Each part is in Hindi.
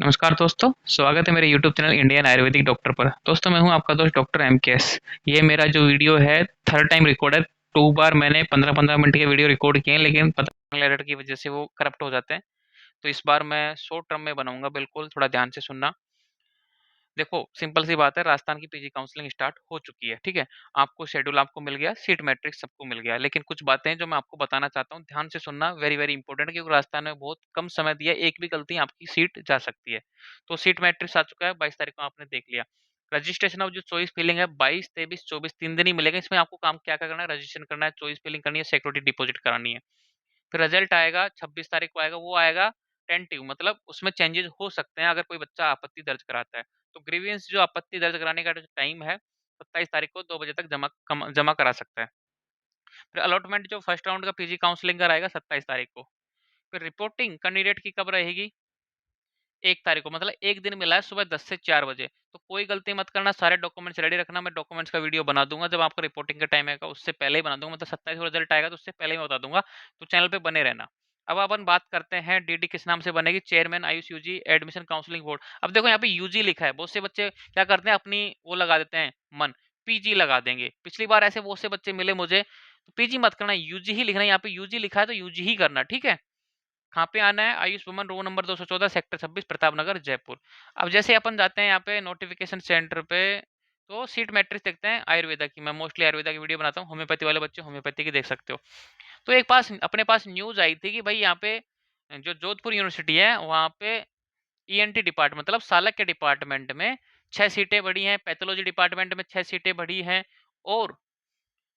नमस्कार दोस्तों, स्वागत है मेरे YouTube channel Indian Ayurvedic doctor पर। दोस्तों, मैं हूं आपका दोस्त डॉक्टर एमकेएस। ये मेरा जो वीडियो है थर्ड टाइम रिकॉर्ड है। 2 बार मैंने 15-15 मिनट के वीडियो रिकॉर्ड किए हैं, लेकिन पता नहीं एडिट की वजह से वो करप्ट हो जाते हैं। तो इस बार मैं शॉर्ट टर्म में बनाऊंगा, बिल्कुल थोड़ा ध्यान से सुनना। देखो, सिंपल सी बात है, राजस्थान की पीजी काउंसलिंग स्टार्ट हो चुकी है, ठीक है? आपको शेड्यूल आपको मिल गया, सीट मैट्रिक्स सबको मिल गया, लेकिन कुछ बातें हैं जो मैं आपको बताना चाहता हूँ, ध्यान से सुनना, वेरी वेरी इंपॉर्टेंट, क्योंकि राजस्थान में बहुत कम समय दिया है, एक भी गलती आपकी सीट जा सकती है। तो सीट मैट्रिक्स आ चुका है, 22 तारीख को आपने देख लिया। रजिस्ट्रेशन ऑफ जो चॉइस फिलिंग है 22, 23, 24 3 दिन ही मिलेगा। इसमें आपको काम क्या-क्या करना है, रजिस्ट्रेशन करना है, चॉइस फिलिंग करनी है, सिक्योरिटी डिपॉजिट करानी है। फिर रिजल्ट आएगा 26 तारीख को आएगा, वो आएगा टेंटेटिव, मतलब उसमें चेंजेस हो सकते हैं अगर कोई बच्चा आपत्ति दर्ज कराता है। तो ग्रीवियंस जो आपत्ति दर्ज कराने का जो टाइम है 27 तारीख को 2 बजे तक जमा करा सकता है। फिर अलॉटमेंट जो फर्स्ट राउंड का पीजी काउंसलिंग का रहेगा 27 तारीख को। फिर रिपोर्टिंग कैंडिडेट की कब रहेगी? 1 तारीख को, मतलब 1 दिन मिला है सुबह 10 से 4 बजे। तो कोई गलती मत करना, सारे डॉक्यूमेंट्स रेडी रखना। मैं डॉक्यूमेंट्स का वीडियो बना दूँगा जब आपका रिपोर्टिंग का टाइम आएगा, उससे पहले ही बना दूँगा, मतलब 27 को रिजल्ट आएगा तो उससे पहले ही मैं बता दूँगा। तो चैनल पे बने रहना। अब अपन बात करते हैं डीडी किस नाम से बनेगी? Chairman AYUSH UG admission counselling board. अब देखो यहाँ पे यूजी लिखा है, बहुत से बच्चे क्या करते हैं अपनी वो लगा देते हैं मन, पीजी लगा देंगे। पिछली बार ऐसे बहुत से बच्चे मिले मुझे, तो पीजी मत करना, यूजी ही लिखना है। यहाँ पे यूजी लिखा है तो यूजी ही करना, ठीक है? कहाँ पे आना है? आयुष भवन, road number 214, sector 26, Pratap Nagar, Jaipur. अब जैसे अपन जाते हैं यहाँ पे नोटिफिकेशन सेंटर पे, तो सीट मैट्रिक्स देखते हैं आयुर्वेदा की। मैं मोस्टली आयुर्वेदा की वीडियो बनाता हूँ, होम्योपैथी वाले बच्चे होम्योपैथी की देख सकते हो। तो एक पास अपने पास न्यूज आई थी कि भाई यहाँ पे जो जोधपुर यूनिवर्सिटी है वहाँ पे ईएनटी डिपार्टमेंट, मतलब सालक के डिपार्टमेंट में 6 सीटें बढ़ी हैं, पैथोलॉजी डिपार्टमेंट में 6 सीटें बढ़ी हैं, और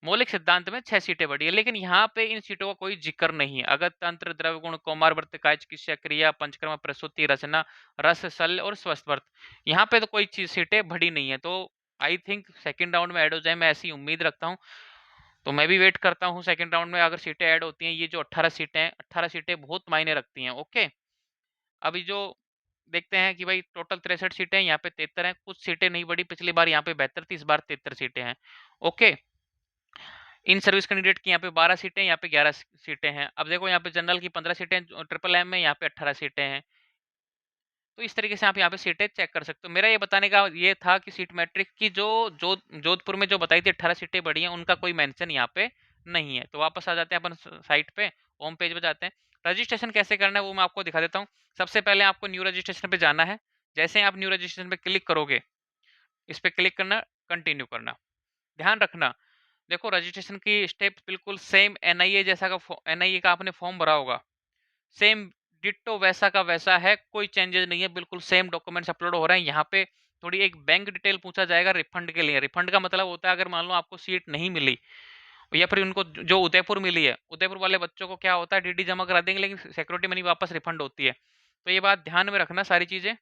मौलिक सिद्धांत में 6 सीटें बढ़ी है। लेकिन यहाँ पे इन सीटों का कोई जिक्र नहीं है। अगर तंत्र, द्रव्य गुण, कौमार वर्त, काय चिकित्सा क्रिया, पंचकर्म, प्रसूति, रचना, रस, शल्य और स्वस्थ वर्त, यहाँ पे तो कोई चीज सीटें बढ़ी नहीं है। तो आई थिंक सेकंड राउंड में ऐड हो जाए, मैं ऐसी उम्मीद रखता हूँ। तो मैं भी वेट करता हूँ सेकंड राउंड में अगर सीटें ऐड होती हैं। ये जो 18 सीटें हैं, 18 सीटें बहुत मायने रखती हैं। ओके, अभी जो देखते हैं कि भाई टोटल 63 सीटें हैं, यहाँ पे 73 हैं। कुछ सीटें नहीं बढ़ी, पिछली बार यहाँ पे 72 थी, इस बार 73 सीटें हैं। ओके, इन सर्विस कैंडिडेट की यहाँ पे 12 सीटें, यहाँ पे 11 सीटें हैं। अब देखो यहाँ पे जनरल की 15 सीटें, ट्रिपल एम में यहाँ पे 18 सीटें हैं। तो इस तरीके से आप यहाँ पे सीटें चेक कर सकते हो। मेरा ये बताने का ये था कि सीट मैट्रिक की जोधपुर में जो बताई थी 18 सीटें बढ़ी हैं, उनका कोई मेंशन यहाँ पे नहीं है। तो वापस आ जाते हैं अपन साइट पे, होम पेज पे जाते हैं। रजिस्ट्रेशन कैसे करना है वो मैं आपको दिखा देता हूँ। सबसे पहले आपको न्यू रजिस्ट्रेशन पे जाना है। जैसे ही आप न्यू रजिस्ट्रेशन पे क्लिक करोगे, इस पे क्लिक करना, कंटिन्यू करना। ध्यान रखना, देखो रजिस्ट्रेशन की स्टेप्स बिल्कुल सेम एनआईए जैसा का, एनआईए का आपने फॉर्म भरा होगा, सेम डिट्टो वैसा का वैसा है, कोई चेंजेस नहीं है, बिल्कुल सेम डॉक्यूमेंट्स अपलोड हो रहे हैं। यहाँ पे थोड़ी एक बैंक डिटेल पूछा जाएगा रिफंड के लिए। रिफंड का मतलब होता है अगर मान लो आपको सीट नहीं मिली, या फिर उनको जो उदयपुर मिली है, उदयपुर वाले बच्चों को क्या होता है, डीडी जमा करा देंगे लेकिन सिक्योरिटी मनी वापस रिफंड होती है। तो ये बात ध्यान में रखना सारी चीजें।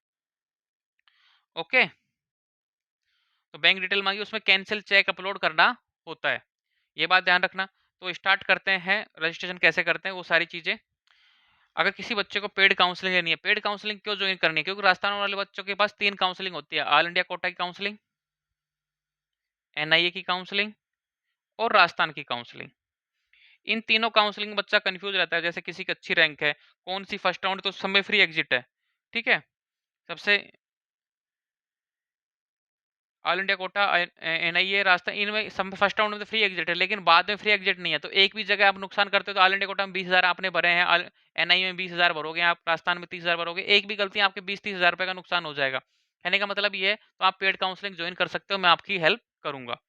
ओके, तो बैंक डिटेल मांगी, उसमें कैंसिल चेक अपलोड करना होता है, ये बात ध्यान रखना। तो स्टार्ट करते हैं, रजिस्ट्रेशन कैसे करते हैं वो सारी चीजें। अगर किसी बच्चे को पेड काउंसलिंग लेनी है, पेड काउंसलिंग क्यों ज्वाइन करनी है? क्योंकि राजस्थान वाले बच्चों के पास 3 काउंसलिंग होती है, ऑल इंडिया कोटा की काउंसलिंग, एनआईए की काउंसलिंग और राजस्थान की काउंसलिंग। इन तीनों काउंसलिंग में बच्चा कंफ्यूज रहता है। जैसे किसी की अच्छी रैंक है, कौन सी फर्स्ट राउंड, तो उस समय फ्री एग्जिट है, ठीक है? सबसे all India quota, NIA, Rajasthan, इनमें सब फर्स्ट राउंड में तो फ्री एग्जिट है, लेकिन बाद में फ्री एग्जिट नहीं है। तो एक भी जगह आप नुकसान करते हो तो ऑल इंडिया कोटा में 20,000 आपने भरे हैं, एनआईए में 20,000 भरोगे, आप राजस्थान में 30,000 भरोगे, एक भी गलती आपके 20-30,000 रुपए का नुकसान हो जाएगा। कहने का मतलब ये है, तो आप पेड काउंसलिंग ज्वाइन कर सकते हो, मैं आपकी हेल्प करूंगा।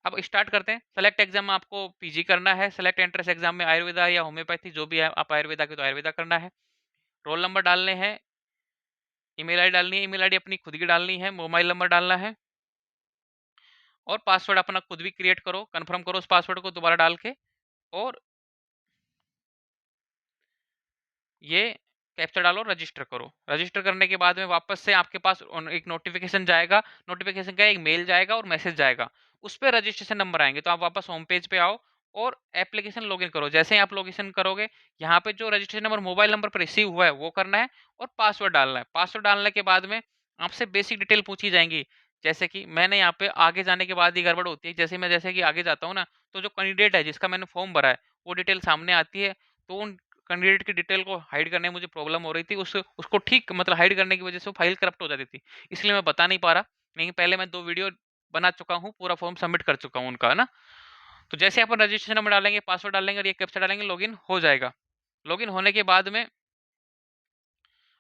अब स्टार्ट करते हैं। सेलेक्ट एग्जाम में आपको पीजी करना है, सेलेक्ट एंट्रेंस एग्जाम में आयुर्वेदा या होम्योपैथी जो भी है, आप आयुर्वेदा के तो आयुर्वेदा करना है। रोल नंबर डालने हैं, ईमेल आईडी डालनी है, ईमेल आईडी अपनी खुद की डालनी है, मोबाइल नंबर डालना है, और पासवर्ड अपना खुद भी क्रिएट करो, कंफर्म करो उस पासवर्ड को दोबारा डाल के, और ये कैप्चा डालो, रजिस्टर करो। रजिस्टर करने के बाद में वापस से आपके पास एक नोटिफिकेशन जाएगा, नोटिफिकेशन का एक मेल जाएगा और मैसेज जाएगा, उस पर रजिस्ट्रेशन नंबर आएंगे। तो आप वापस होम पेज पे आओ और एप्लीकेशन लॉगिन करो। जैसे ही आप लॉगिन करोगे, यहाँ पे जो रजिस्ट्रेशन नंबर मोबाइल नंबर पर रिसीव हुआ है वो करना है, और पासवर्ड डालना है। पासवर्ड डालने के बाद में आपसे बेसिक डिटेल पूछी जाएंगी। जैसे कि मैंने यहाँ पे आगे जाने के बाद ही गड़बड़ होती है, जैसे कि आगे जाता हूँ ना, तो जो कैंडिडेट है जिसका मैंने फॉर्म भरा है वो डिटेल सामने आती है। तो उन कैंडिडेट की डिटेल को हाइड करने में मुझे प्रॉब्लम हो रही थी, उसको ठीक मतलब हाइड करने की वजह से वो फाइल करप्ट हो जाती थी, इसलिए मैं बता नहीं पा रहा। लेकिन पहले मैं 2 वीडियो बना चुका हूँ, पूरा फॉर्म सबमिट कर चुका हूँ उनका, है ना? तो जैसे अपन रजिस्ट्रेशन नंबर डालेंगे, पासवर्ड डालेंगे और ये कैप्चा डालेंगे, लॉगिन हो जाएगा। लॉगिन होने के बाद में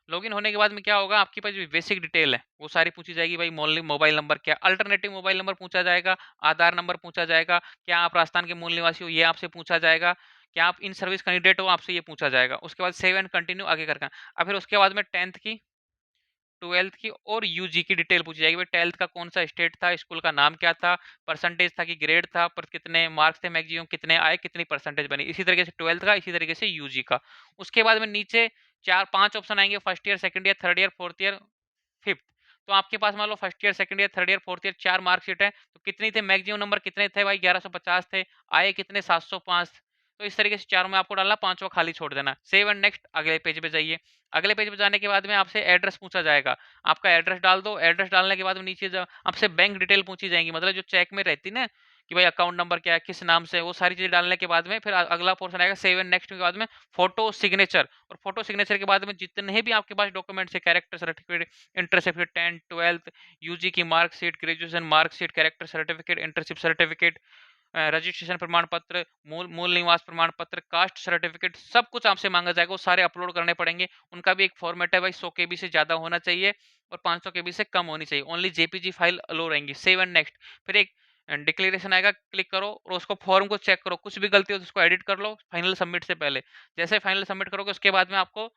लॉगिन होने के बाद में क्या होगा, आपके पास जो बेसिक डिटेल है वो सारी पूछी जाएगी। भाई मोबाइल नंबर क्या, अल्टरनेटिव मोबाइल नंबर पूछा जाएगा, आधार नंबर पूछा जाएगा, क्या आप राजस्थान के मूल निवासी हो ये आपसे पूछा जाएगा, क्या आप इन सर्विस कैंडिडेट हो आपसे ये पूछा जाएगा। उसके बाद सेव एंड कंटिन्यू आगे करना। अब फिर उसके बाद में 10th की, 12th की और यूजी की डिटेल पूछी जाएगी। भाई 12th का कौन सा स्टेट था, स्कूल का नाम क्या था, परसेंटेज था कि ग्रेड था, पर कितने मार्क्स थे, मैक्सिमम कितने आए, कितनी परसेंटेज बनी। इसी तरीके से 12th का, इसी तरीके से यूजी का। उसके बाद में नीचे 4-5 ऑप्शन आएंगे, first year, second year, third year, fourth year, fifth. तो आपके पास मान लो first year, second year, third year, fourth year 4 marksheet है, तो कितनी थे, मैक्सिमम नंबर कितने थे भाई, 1150 थे, आए कितने, 705। तो इस तरीके से चारों में आपको डालना, पांचवा खाली छोड़ देना। सेव एंड नेक्स्ट, अगले पेज पे जाइए। अगले पेज पे जाने के बाद में आपसे एड्रेस पूछा जाएगा, आपका एड्रेस डाल दो। एड्रेस डालने के बाद में नीचे आपसे बैंक डिटेल पूछी जाएंगी, मतलब जो चेक में रहती ना कि भाई अकाउंट नंबर क्या है, किस नाम से, वो सारी चीजें डालने के बाद में फिर अगला पोर्शन आएगा सेव एंड नेक्स्ट के बाद में फोटो सिग्नेचर। और फोटो सिग्नेचर के बाद में जितने भी आपके पास डॉक्यूमेंट्स है, character certificate, inter certificate, 10th 12th, UG की marksheet, graduation marksheet, character certificate, internship certificate, registration प्रमाण पत्र, मूल मूल निवास प्रमाण पत्र, कास्ट सर्टिफिकेट, सब कुछ आपसे मांगा जाएगा। वो सारे अपलोड करने पड़ेंगे। उनका भी एक फॉर्मेट है भाई, 100 केबी से ज्यादा होना चाहिए और 500 केबी से कम होनी चाहिए। ओनली जेपीजी फाइल अलो रहेंगी। सेव एंड नेक्स्ट, फिर एक डिक्लेरेशन आएगा, क्लिक करो और उसको फॉर्म को चेक करो, कुछ भी गलती हो तो उसको एडिट कर लो फाइनल सबमिट से पहले। जैसे फाइनल सबमिट करोगे उसके बाद में आपको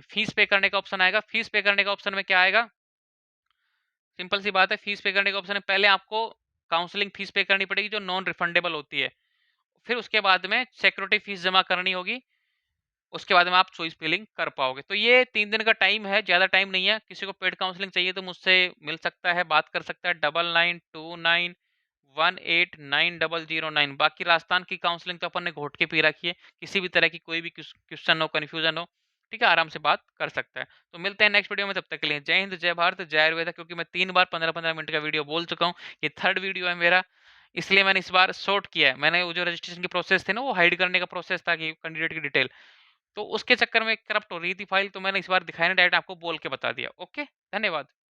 फीस पे करने का ऑप्शन आएगा। फीस पे करने का ऑप्शन में क्या आएगा, सिंपल सी बात है, फीस पे करने का ऑप्शन है, पहले आपको काउंसलिंग फीस पे करनी पड़ेगी जो नॉन रिफंडेबल होती है। फिर उसके बाद में सिक्योरिटी फीस जमा करनी होगी। उसके बाद में आप चॉइस फिलिंग कर पाओगे। तो ये 3 दिन का टाइम है, ज़्यादा टाइम नहीं है। किसी को पेड काउंसलिंग चाहिए तो मुझसे मिल सकता है, बात कर सकता है, 9929189009। बाकी राजस्थान की काउंसलिंग तो अपन ने घोट के पी रखी है, किसी भी तरह की कोई भी क्वेश्चन हो, कन्फ्यूजन हो, ठीक है, आराम से बात कर सकता है। तो मिलते हैं नेक्स्ट वीडियो में, तब तक के लिए जय हिंद, जय भारत, जय आयुर्वेदा। क्योंकि मैं 3 बार 15-15 मिनट का वीडियो बोल चुका हूँ, ये थर्ड वीडियो है मेरा, इसलिए मैंने इस बार शॉर्ट किया है। मैंने वो जो रजिस्ट्रेशन की प्रोसेस थे ना, वो हाइड करने का प्रोसेस था कि कैंडिडेट की डिटेल, तो उसके चक्कर में करप्ट हो रही थी फाइल, तो मैंने इस बार दिखाया नहीं, डायरेक्ट आपको बोल के बता दिया। ओके, धन्यवाद।